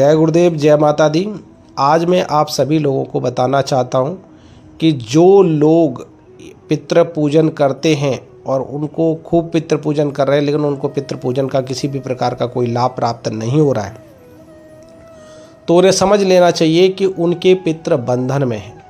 जय गुरुदेव, जय माता दी। आज मैं आप सभी लोगों को बताना चाहता हूँ कि जो लोग पितृ पूजन करते हैं और उनको खूब पितृ पूजन कर रहे हैं, लेकिन उनको पितृ पूजन का किसी भी प्रकार का कोई लाभ प्राप्त नहीं हो रहा है, तो उन्हें समझ लेना चाहिए कि उनके पितृ बंधन में हैं।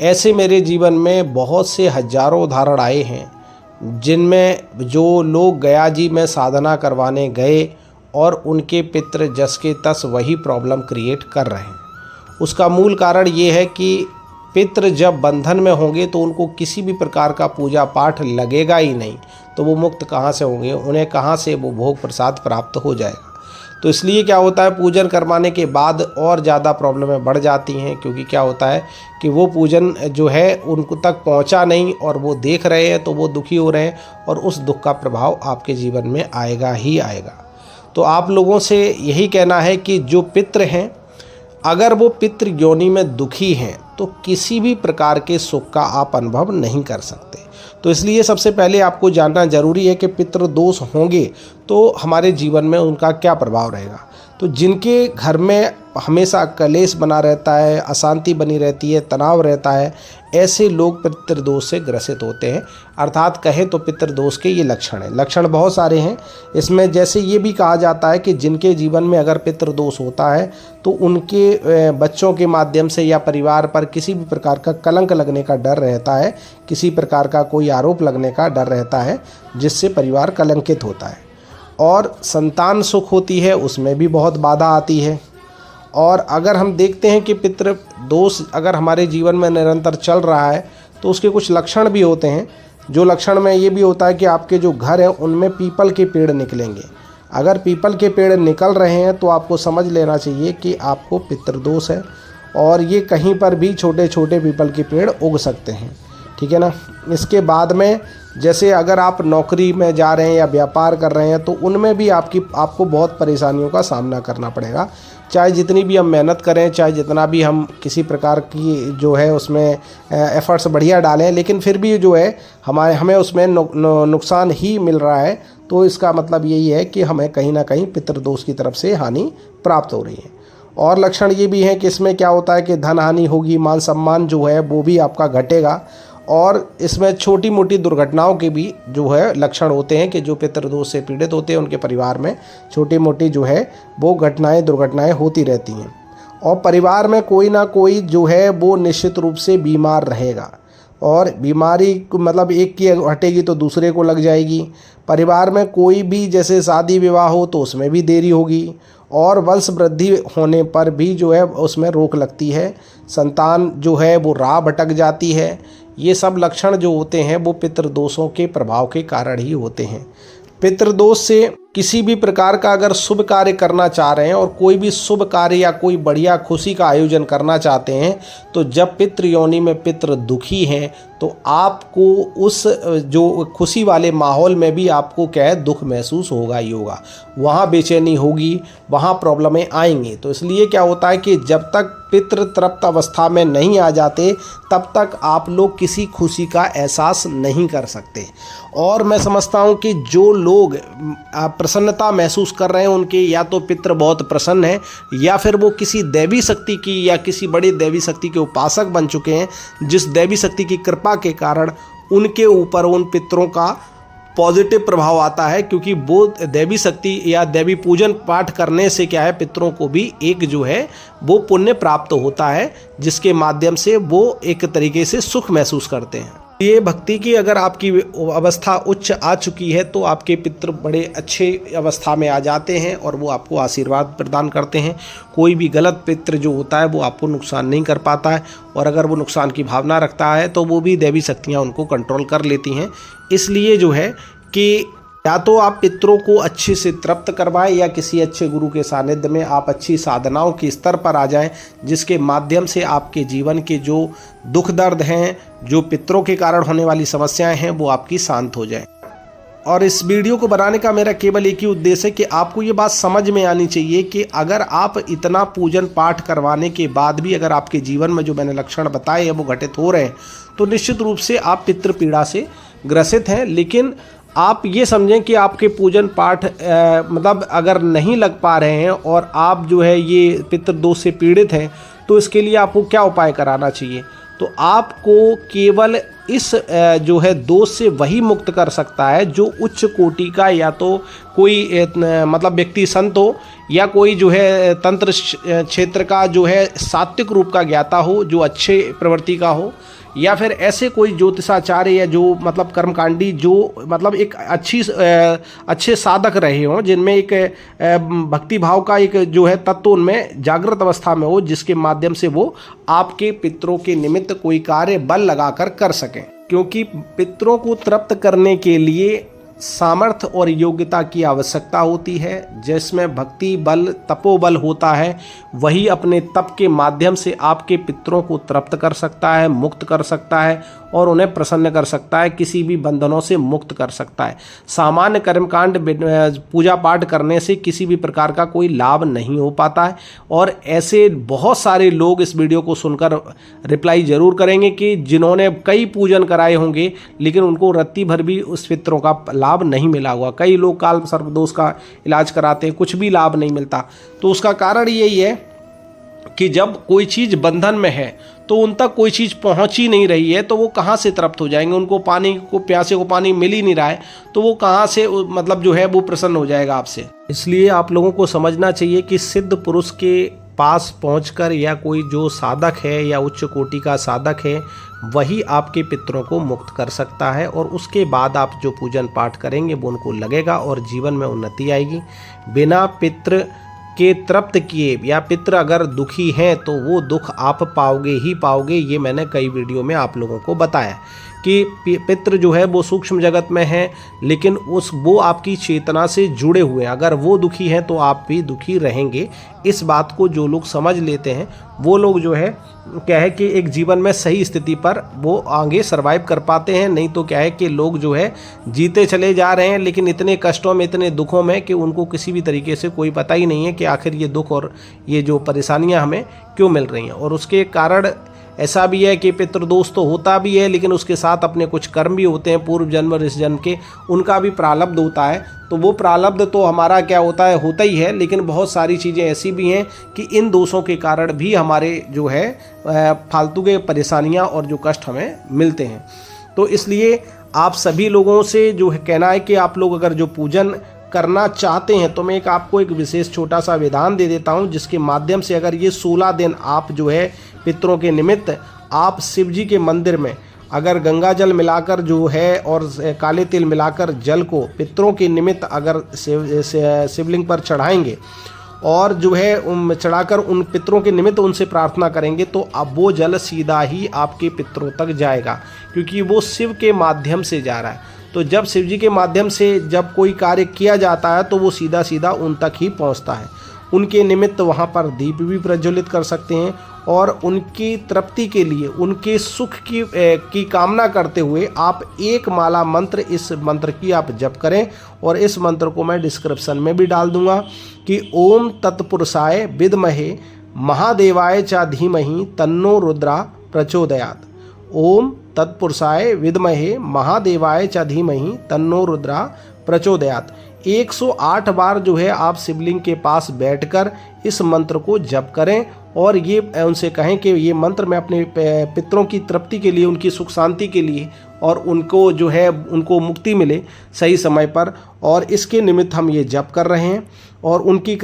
ऐसे मेरे जीवन में बहुत से हजारों उदाहरण आए हैं जिनमें जो लोग गया जी में साधना करवाने गए और उनके पितृ जस के तस वही प्रॉब्लम क्रिएट कर रहे हैं। उसका मूल कारण ये है कि पितृ जब बंधन में होंगे तो उनको किसी भी प्रकार का पूजा पाठ लगेगा ही नहीं, तो वो मुक्त कहाँ से होंगे, उन्हें कहाँ से वो भोग प्रसाद प्राप्त हो जाएगा। तो इसलिए क्या होता है, पूजन करवाने के बाद और ज़्यादा प्रॉब्लमें बढ़ जाती हैं, क्योंकि क्या होता है कि वो पूजन जो है उनको तक पहुंचा नहीं और वो देख रहे हैं तो वो दुखी हो रहे हैं और उस दुख का प्रभाव आपके जीवन में आएगा ही आएगा। तो आप लोगों से यही कहना है कि जो पितृ हैं, अगर वो पितृ योनि में दुखी हैं तो किसी भी प्रकार के सुख का आप अनुभव नहीं कर सकते। तो इसलिए सबसे पहले आपको जानना जरूरी है कि पितृ दोष होंगे तो हमारे जीवन में उनका क्या प्रभाव रहेगा। तो जिनके घर में हमेशा कलेश बना रहता है, अशांति बनी रहती है, तनाव रहता है, ऐसे लोग पितृदोष से ग्रसित होते हैं। अर्थात कहें तो पितृदोष के ये लक्षण हैं। लक्षण बहुत सारे हैं इसमें, जैसे ये भी कहा जाता है कि जिनके जीवन में अगर पितृदोष होता है तो उनके बच्चों के माध्यम से या परिवार पर किसी भी प्रकार का कलंक लगने का डर रहता है, किसी प्रकार का कोई आरोप लगने का डर रहता है, जिससे परिवार कलंकित होता है। और संतान सुख होती है, उसमें भी बहुत बाधा आती है। और अगर हम देखते हैं कि पितृ दोष अगर हमारे जीवन में निरंतर चल रहा है तो उसके कुछ लक्षण भी होते हैं। जो लक्षण में ये भी होता है कि आपके जो घर हैं उनमें पीपल के पेड़ निकलेंगे। अगर पीपल के पेड़ निकल रहे हैं तो आपको समझ लेना चाहिए कि आपको पितृदोष है, और ये कहीं पर भी छोटे छोटे पीपल के पेड़ उग सकते हैं, ठीक है ना। इसके बाद में जैसे अगर आप नौकरी में जा रहे हैं या व्यापार कर रहे हैं तो उनमें भी आपको बहुत परेशानियों का सामना करना पड़ेगा। चाहे जितनी भी हम मेहनत करें, चाहे जितना भी हम किसी प्रकार की जो है उसमें एफर्ट्स बढ़िया डालें, लेकिन फिर भी जो है हमें उसमें नुकसान ही मिल रहा है। तो इसका मतलब यही है कि हमें कहीं ना कहीं पितृदोष की तरफ से हानि प्राप्त हो रही है। और लक्षण ये भी हैं कि इसमें क्या होता है कि धन हानि होगी, मान सम्मान जो है वो भी आपका घटेगा। और इसमें छोटी मोटी दुर्घटनाओं के भी जो है लक्षण होते हैं कि जो पितृदोष से पीड़ित होते हैं उनके परिवार में छोटी मोटी जो है वो दुर्घटनाएं होती रहती हैं। और परिवार में कोई ना कोई जो है वो निश्चित रूप से बीमार रहेगा, और बीमारी मतलब एक की हटेगी तो दूसरे को लग जाएगी। परिवार में कोई भी जैसे शादी विवाह हो तो उसमें भी देरी होगी, और वंश वृद्धि होने पर भी जो है उसमें रोक लगती है। संतान जो है वो राह भटक जाती है। ये सब लक्षण जो होते हैं वो पितृदोषों के प्रभाव के कारण ही होते हैं। पितृदोष से किसी भी प्रकार का अगर शुभ कार्य करना चाह रहे हैं और कोई भी शुभ कार्य या कोई बढ़िया खुशी का आयोजन करना चाहते हैं, तो जब पितृ योनि में पितृ दुखी हैं तो आपको उस जो खुशी वाले माहौल में भी आपको क्या है, दुख महसूस होगा ही होगा। वहाँ बेचैनी होगी, वहाँ प्रॉब्लमें आएंगी। तो इसलिए क्या होता है कि जब तक पितृ तृप्त अवस्था में नहीं आ जाते तब तक आप लोग किसी खुशी का एहसास नहीं कर सकते। और मैं समझता हूँ कि जो लोग प्रसन्नता महसूस कर रहे हैं उनके या तो पितृ बहुत प्रसन्न है, या फिर वो किसी दैवी शक्ति की या किसी बड़ी दैवी शक्ति के उपासक बन चुके हैं, जिस दैवी शक्ति की कृपा के कारण उनके ऊपर उन पितरों का पॉजिटिव प्रभाव आता है। क्योंकि वो दैवी शक्ति या दैवी पूजन पाठ करने से क्या है, पितरों को भी एक जो है वो पुण्य प्राप्त होता है, जिसके माध्यम से वो एक तरीके से सुख महसूस करते हैं। ये भक्ति की अगर आपकी अवस्था उच्च आ चुकी है तो आपके पितृ बड़े अच्छे अवस्था में आ जाते हैं और वो आपको आशीर्वाद प्रदान करते हैं। कोई भी गलत पितृ जो होता है वो आपको नुकसान नहीं कर पाता है, और अगर वो नुकसान की भावना रखता है तो वो भी दैवी शक्तियाँ उनको कंट्रोल कर लेती हैं। इसलिए जो है कि या तो आप पितरों को अच्छे से तृप्त करवाएं या किसी अच्छे गुरु के सानिध्य में आप अच्छी साधनाओं के स्तर पर आ जाएं, जिसके माध्यम से आपके जीवन के जो दुख दर्द हैं, जो पितरों के कारण होने वाली समस्याएं हैं, वो आपकी शांत हो जाएं। और इस वीडियो को बनाने का मेरा केवल एक ही उद्देश्य है कि आपको ये बात समझ में आनी चाहिए कि अगर आप इतना पूजन पाठ करवाने के बाद भी अगर आपके जीवन में जो मैंने लक्षण बताए हैं वो घटित हो रहे हैं तो निश्चित रूप से आप पितृ पीड़ा से ग्रसित हैं। लेकिन आप ये समझें कि आपके पूजन पाठ मतलब अगर नहीं लग पा रहे हैं और आप जो है ये पितृदोष से पीड़ित हैं, तो इसके लिए आपको क्या उपाय कराना चाहिए। तो आपको केवल इस जो है दोष से वही मुक्त कर सकता है जो उच्च कोटि का या तो कोई मतलब व्यक्ति संत हो, या कोई जो है तंत्र क्षेत्र का जो है सात्विक रूप का ज्ञाता हो, जो अच्छे प्रवृत्ति का हो, या फिर ऐसे कोई ज्योतिषाचार्य या जो मतलब कर्मकांडी जो मतलब एक अच्छे साधक रहे हों, जिनमें एक भक्ति भाव का एक जो है तत्व उनमें जागृत अवस्था में हो, जिसके माध्यम से वो आपके पितरों के निमित्त कोई कार्य बल लगाकर कर सकें। क्योंकि पितरों को तृप्त करने के लिए सामर्थ्य और योग्यता की आवश्यकता होती है। जिसमें भक्ति बल तपोबल होता है, वही अपने तप के माध्यम से आपके पितरों को तृप्त कर सकता है, मुक्त कर सकता है और उन्हें प्रसन्न कर सकता है, किसी भी बंधनों से मुक्त कर सकता है। सामान्य कर्मकांड पूजा पाठ करने से किसी भी प्रकार का कोई लाभ नहीं हो पाता है। और ऐसे बहुत सारे लोग इस वीडियो को सुनकर रिप्लाई जरूर करेंगे कि जिन्होंने कई पूजन कराए होंगे लेकिन उनको रत्ती भर भी उस पितरों का लाभ नहीं मिला हुआ। कई लोग काल सर्पदोष का इलाज कराते हैं, कुछ भी लाभ नहीं मिलता। तो उसका कारण यही है कि जब कोई चीज़ बंधन में है तो उन तक कोई चीज़ पहुंच ही नहीं रही है, तो वो कहाँ से तृप्त हो जाएंगे। उनको पानी को, प्यासे को पानी मिल ही नहीं रहा है, तो वो कहाँ से मतलब जो है वो प्रसन्न हो जाएगा आपसे। इसलिए आप लोगों को समझना चाहिए कि सिद्ध पुरुष के पास पहुंचकर या कोई जो साधक है या उच्च कोटि का साधक है, वही आपके पितरों को मुक्त कर सकता है। और उसके बाद आप जो पूजन पाठ करेंगे वो उनको लगेगा और जीवन में उन्नति आएगी। बिना पितृ के तृप्त किए या पितृ अगर दुखी हैं तो वो दुख आप पाओगे ही पाओगे। ये मैंने कई वीडियो में आप लोगों को बताया कि पितृ जो है वो सूक्ष्म जगत में है, लेकिन वो आपकी चेतना से जुड़े हुए हैं। अगर वो दुखी हैं तो आप भी दुखी रहेंगे। इस बात को जो लोग समझ लेते हैं वो लोग जो है क्या है कि एक जीवन में सही स्थिति पर वो आगे सर्वाइव कर पाते हैं। नहीं तो क्या है कि लोग जो है जीते चले जा रहे हैं, लेकिन इतने कष्टों में, इतने दुखों में कि उनको किसी भी तरीके से कोई पता ही नहीं है कि आखिर ये दुख और ये जो परेशानियां हमें क्यों मिल रही हैं। और उसके कारण ऐसा भी है कि पितृदोष तो होता भी है, लेकिन उसके साथ अपने कुछ कर्म भी होते हैं पूर्व जन्म और इस जन्म के, उनका भी प्रारब्ध होता है। तो वो प्रारब्ध तो हमारा क्या होता है, होता ही है, लेकिन बहुत सारी चीज़ें ऐसी भी हैं कि इन दोषों के कारण भी हमारे जो है फालतू के परेशानियां और जो कष्ट हमें मिलते हैं। तो इसलिए आप सभी लोगों से जो है कहना है कि आप लोग अगर जो पूजन करना चाहते हैं तो मैं आपको एक विशेष छोटा सा विधान दे देता हूं, जिसके माध्यम से अगर ये 16 दिन आप जो है पितरों के निमित्त आप शिव जी के मंदिर में अगर गंगा जल मिलाकर जो है और काले तिल मिलाकर जल को पितरों के निमित्त अगर शिवलिंग पर चढ़ाएंगे और जो है चढ़ाकर उन पितरों के निमित्त उनसे प्रार्थना करेंगे, तो अब वो जल सीधा ही आपके पितरों तक जाएगा, क्योंकि वो शिव के माध्यम से जा रहा है। तो जब शिव जी के माध्यम से जब कोई कार्य किया जाता है तो वो सीधा सीधा उन तक ही पहुंचता है। उनके निमित्त वहाँ पर दीप भी प्रज्वलित कर सकते हैं और उनकी तृप्ति के लिए, उनके सुख की कामना करते हुए आप एक माला मंत्र, इस मंत्र की आप जप करें। और इस मंत्र को मैं डिस्क्रिप्शन में भी डाल दूंगा कि ओम तत्पुरुषाय विद्महे महादेवाय च धीमहि तन्नो रुद्रा प्रचोदयात्। ओम तत्पुरुषाय विद्महे महादेवाय च धीमहि तन्नो रुद्रा प्रचोदयात्। 108 बार जो है आप शिवलिंग के पास बैठकर इस मंत्र को जप करें और ये उनसे कहें कि ये मंत्र मैं अपने पितरों की तृप्ति के लिए, उनकी सुख शांति के लिए और उनको जो है उनको मुक्ति मिले सही समय पर, और इसके निमित्त हम ये जप कर रहे हैं। और उनकी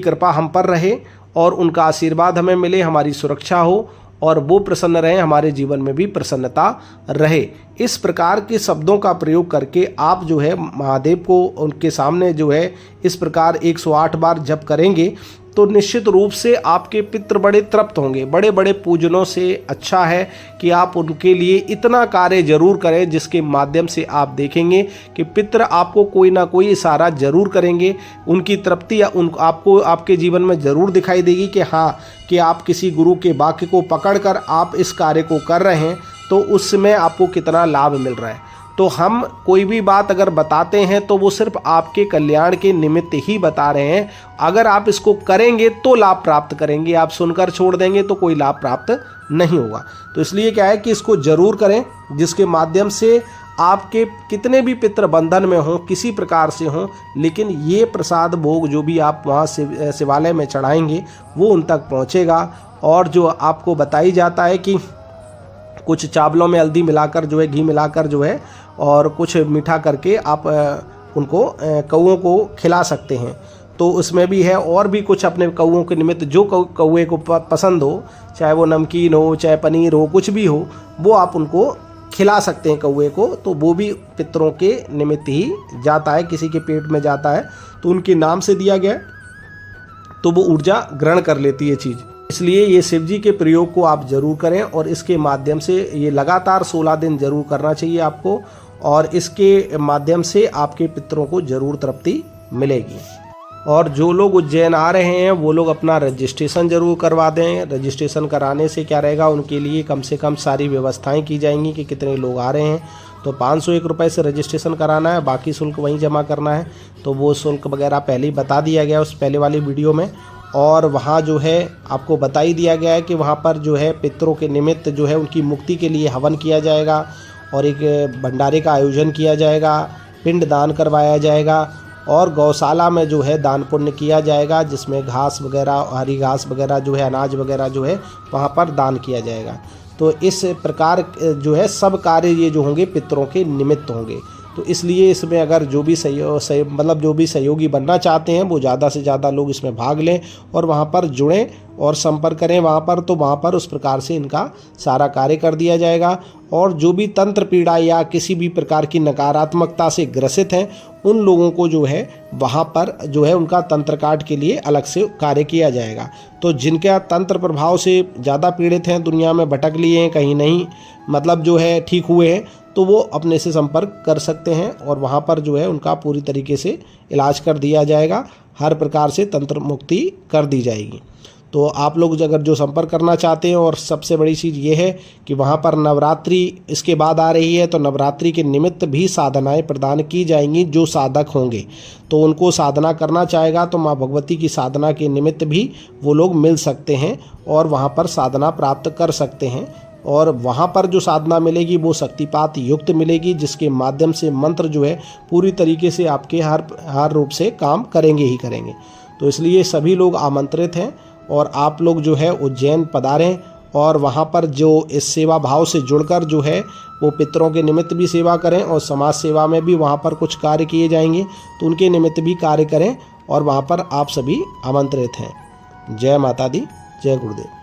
कृपा हम पर रहे और उनका आशीर्वाद हमें मिले, हमारी सुरक्षा हो और वो प्रसन्न रहें, हमारे जीवन में भी प्रसन्नता रहे। इस प्रकार के शब्दों का प्रयोग करके आप जो है महादेव को उनके सामने जो है इस प्रकार 108 बार जप करेंगे तो निश्चित रूप से आपके पितृ बड़े तृप्त होंगे। बड़े बड़े पूजनों से अच्छा है कि आप उनके लिए इतना कार्य जरूर करें जिसके माध्यम से आप देखेंगे कि पितृ आपको कोई ना कोई इशारा जरूर करेंगे। उनकी तृप्ति आपको आपके जीवन में जरूर दिखाई देगी कि हाँ, कि आप किसी गुरु के वाक्य को पकड़कर आप इस कार्य को कर रहे हैं तो उसमें आपको कितना लाभ मिल रहा है। तो हम कोई भी बात अगर बताते हैं तो वो सिर्फ आपके कल्याण के निमित्त ही बता रहे हैं। अगर आप इसको करेंगे तो लाभ प्राप्त करेंगे, आप सुनकर छोड़ देंगे तो कोई लाभ प्राप्त नहीं होगा। तो इसलिए क्या है कि इसको जरूर करें, जिसके माध्यम से आपके कितने भी पितृ बंधन में हों, किसी प्रकार से हों, लेकिन ये प्रसाद भोग जो भी आप वहाँ शिवालय में चढ़ाएंगे वो उन तक पहुँचेगा। और जो आपको बताई जाता है कि कुछ चावलों में हल्दी मिलाकर जो है, घी मिलाकर जो है, और कुछ मीठा करके आप उनको कौओं को खिला सकते हैं। तो उसमें भी है, और भी कुछ अपने कौओं के निमित्त जो कौए को पसंद हो, चाहे वो नमकीन हो, चाहे पनीर हो, कुछ भी हो, वो आप उनको खिला सकते हैं कौए को। तो वो भी पितरों के निमित्त ही जाता है, किसी के पेट में जाता है तो उनके नाम से दिया गया, तो वो ऊर्जा ग्रहण कर लेती है चीज़। इसलिए ये शिव जी के प्रयोग को आप जरूर करें, और इसके माध्यम से ये लगातार 16 दिन जरूर करना चाहिए आपको, और इसके माध्यम से आपके पितरों को जरूर तृप्ति मिलेगी। और जो लोग उज्जैन आ रहे हैं वो लोग अपना रजिस्ट्रेशन जरूर करवा दें। रजिस्ट्रेशन कराने से क्या रहेगा, उनके लिए कम से कम सारी व्यवस्थाएं की जाएंगी कि कितने लोग आ रहे हैं। तो 501 रुपये से रजिस्ट्रेशन कराना है, बाकी शुल्क वहीं जमा करना है। तो वो शुल्क वगैरह पहले ही बता दिया गया उस पहले वाली वीडियो में। और वहाँ जो है आपको बता ही दिया गया है कि वहाँ पर जो है पितरों के निमित्त जो है उनकी मुक्ति के लिए हवन किया जाएगा, और एक भंडारे का आयोजन किया जाएगा, पिंड दान करवाया जाएगा, और गौशाला में जो है दान पुण्य किया जाएगा, जिसमें घास वगैरह, हरी घास वगैरह जो है, अनाज वगैरह जो है वहाँ पर दान किया जाएगा। तो इस प्रकार जो है सब कार्य ये जो होंगे पितरों के निमित्त होंगे। तो इसलिए इसमें अगर जो भी जो भी सहयोगी बनना चाहते हैं वो ज़्यादा से ज़्यादा लोग इसमें भाग लें और वहाँ पर जुड़ें और संपर्क करें वहाँ पर। तो वहाँ पर उस प्रकार से इनका सारा कार्य कर दिया जाएगा। और जो भी तंत्र पीड़ा या किसी भी प्रकार की नकारात्मकता से ग्रसित हैं उन लोगों को जो है वहाँ पर जो है उनका तंत्र काट के लिए अलग से कार्य किया जाएगा। तो जिनके तंत्र प्रभाव से ज़्यादा पीड़ित हैं, दुनिया में भटक लिए हैं, कहीं नहीं मतलब जो है ठीक हुए हैं, तो वो अपने से संपर्क कर सकते हैं और वहाँ पर जो है उनका पूरी तरीके से इलाज कर दिया जाएगा, हर प्रकार से तंत्र मुक्ति कर दी जाएगी। तो आप लोग अगर जो संपर्क करना चाहते हैं, और सबसे बड़ी चीज़ ये है कि वहाँ पर नवरात्रि इसके बाद आ रही है, तो नवरात्रि के निमित्त भी साधनाएं प्रदान की जाएंगी। जो साधक होंगे तो उनको साधना करना चाहेगा तो माँ भगवती की साधना के निमित्त भी वो लोग मिल सकते हैं और वहाँ पर साधना प्राप्त कर सकते हैं। और वहाँ पर जो साधना मिलेगी वो शक्तिपात युक्त मिलेगी, जिसके माध्यम से मंत्र जो है पूरी तरीके से आपके हर रूप से काम करेंगे ही करेंगे। तो इसलिए सभी लोग आमंत्रित हैं और आप लोग जो है उज्जैन पधारें और वहाँ पर जो इस सेवा भाव से जुड़कर जो है वो पितरों के निमित्त भी सेवा करें और समाज सेवा में भी वहाँ पर कुछ कार्य किए जाएंगे तो उनके निमित्त भी कार्य करें और वहाँ पर आप सभी आमंत्रित हैं। जय माता दी, जय गुरुदेव।